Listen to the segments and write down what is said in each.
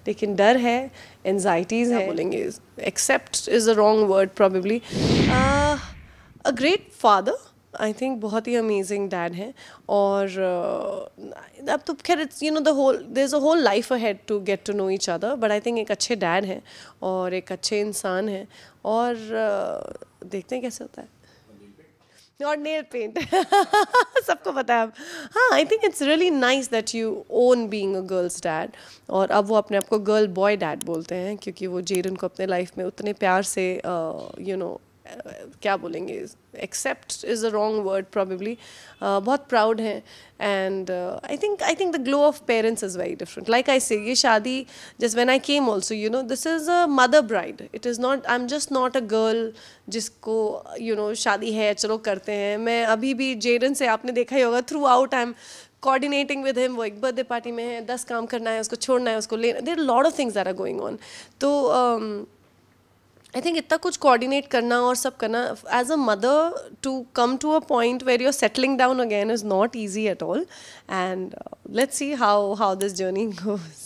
लेकिन डर है, एंजाइटीज़ हैं, बोलेंगे except is the wrong word probably. A great father, I think बहुत ही अमेजिंग डैड हैं। और अब तो खैर it's you know the whole there is a whole life ahead to get to know each other, but I think एक अच्छे dad हैं और एक अच्छे इंसान हैं। और देखते हैं कैसे होता है। और नेल पेंट सबको पता है अब। हाँ, I think it's really nice that you own being a girls dad. और अब वो अपने आप को गर्ल बॉय डैड बोलते हैं, क्योंकि वो जेडन को अपने लाइफ में उतने प्यार से यू नो क्या बोलेंगे, except is the wrong word probably, बहुत प्राउड हैं। And I think the glow of parents is very different. Like I say, ये शादी just when I came also, you know this is a mother bride, it is not, I am just not a girl जिसको you know शादी है चलो करते हैं। मैं अभी भी जेडन से, आपने देखा ही होगा, through out I am coordinating with him. वो एक बर्थडे पार्टी में है, 10 काम करना है, उसको छोड़ना है, उसको लेना, there lot of things that are going on. तो आई थिंक इतना कुछ कोऑर्डिनेट करना और सब करना as a mother, to come to a point where you are settling down again is not easy at all. And let's see how this journey goes.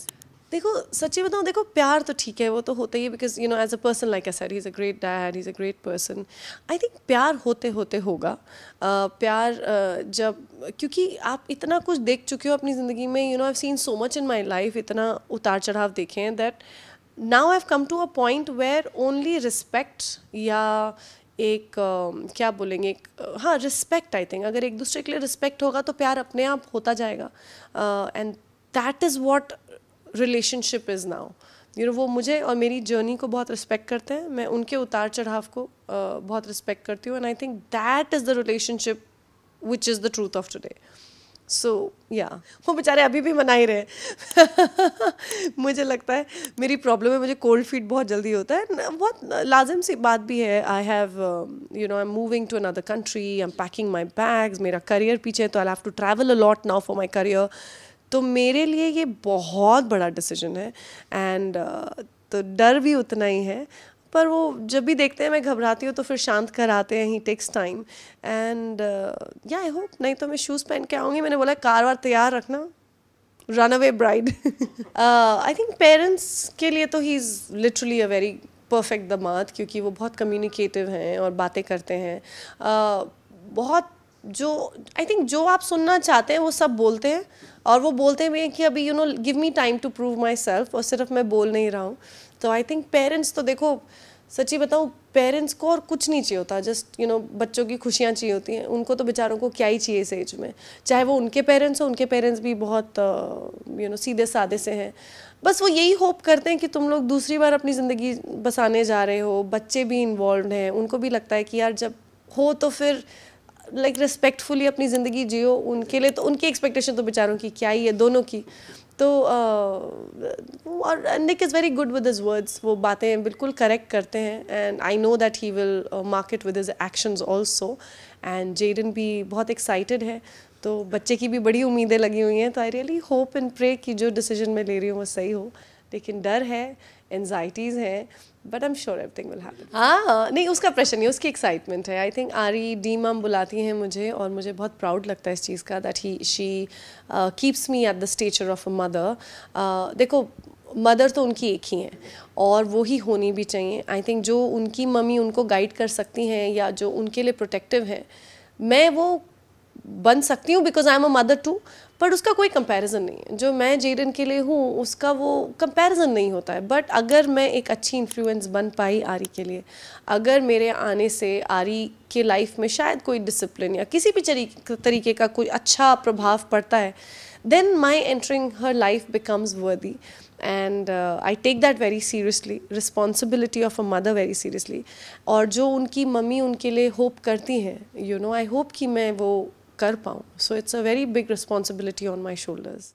देखो सच्ची बताऊँ, देखो प्यार तो ठीक है, वो तो होता ही है, because you know as a person, like I said, he is a great dad, he is a great person. I think प्यार होते होते होगा। प्यार जब, क्योंकि आप इतना कुछ देख चुके हो अपनी ज़िंदगी में, you know I have seen so much in my life, इतना उतार चढ़ाव देखे हैं, that now I've come to a point where only respect या एक क्या बोलेंगे, हाँ रिस्पेक्ट, आई थिंक अगर एक दूसरे के लिए रिस्पेक्ट होगा तो प्यार अपने आप होता जाएगा। And that is what relationship is now. You know वो मुझे और मेरी जर्नी को बहुत रिस्पेक्ट करते हैं, मैं उनके उतार चढ़ाव को बहुत रिस्पेक्ट करती हूँ। And I think that is the relationship which is the truth of today. So या वो बेचारे अभी भी मना ही रहे मुझे लगता है मेरी प्रॉब्लम है, मुझे कोल्ड फीट बहुत जल्दी होता है, बहुत लाजिम सी बात भी है। I have you know I am moving to another country, I am packing my bags, मेरा करियर पीछे है, तो I have to travel a lot now for my career. तो मेरे लिए ये बहुत बड़ा डिसीजन है। एंड तो डर भी उतना ही है, पर वो जब भी देखते हैं मैं घबराती हूँ तो फिर शांत कराते हैं, ही टेक्स टाइम। एंड या आई होप, नहीं तो मैं शूज़ पहन के आऊँगी। मैंने बोला कार वार तैयार रखना, run away bride. I think parents के लिए तो he is literally a very perfect दामाद, क्योंकि वो बहुत कम्युनिकेटिव हैं और बातें करते हैं। बहुत जो आई थिंक जो आप सुनना चाहते हैं वो सब बोलते हैं, और वो बोलते भी हैं कि अभी you know give me time to prove myself, और सिर्फ मैं बोल नहीं रहा हूँ। तो आई थिंक पेरेंट्स तो देखो, सच्ची बताऊँ, पेरेंट्स को और कुछ नहीं चाहिए होता, जस्ट यू नो बच्चों की खुशियाँ चाहिए होती हैं। उनको तो बेचारों को क्या ही चाहिए इस एज में, चाहे वो उनके पेरेंट्स हो, उनके पेरेंट्स भी बहुत यू नो सीधे साधे से हैं। बस वो यही होप करते हैं कि तुम लोग दूसरी बार अपनी ज़िंदगी बसाने जा रहे हो, बच्चे भी इन्वॉल्व हैं, उनको भी लगता है कि यार जब हो तो फिर लाइक रिस्पेक्टफुली अपनी ज़िंदगी जियो। उनके लिए तो उनकी एक्सपेक्टेशन तो बेचारों की क्या ही है, दोनों की। तो और Nick is very good with his words, वो बातें बिल्कुल करेक्ट करते हैं। And I know that he will mark it with his actions also. And Jaden भी बहुत एक्साइटेड है, तो बच्चे की भी बड़ी उम्मीदें लगी हुई हैं। तो I really hope and pray कि जो डिसीजन मैं ले रही हूँ वो सही हो। लेकिन डर है, एनजाइटीज़ हैं, but I am sure everything will happen. हाँ नहीं, उसका प्रेशर नहीं, उसकी एक्साइटमेंट है। आई थिंक आरी डी मम बुलाती हैं मुझे, और मुझे बहुत प्राउड लगता है इस चीज़ का, that she keeps me at the stature of a mother. देखो मदर तो उनकी एक ही हैं, और वो ही होनी भी चाहिए। आई थिंक जो उनकी मम्मी उनको गाइड कर सकती हैं या जो उनके लिए प्रोटेक्टिव हैं, मैं वो बन सकती हूँ because I am a mother too, but उसका कोई कंपैरिजन नहीं है। जो मैं जेडन के लिए हूँ उसका वो कंपैरिजन नहीं होता है। बट अगर मैं एक अच्छी इन्फ्लुएंस बन पाई आरी के लिए, अगर मेरे आने से आरी के लाइफ में शायद कोई डिसिप्लिन या किसी भी तरीके का कोई अच्छा प्रभाव पड़ता है, then my entering her life becomes worthy. And I take that very seriously, responsibility of a mother very seriously. और जो उनकी मम्मी उनके लिए होप करती हैं, यू नो आई होप कि मैं वो कर पाऊँ। So it's a very big responsibility on my shoulders.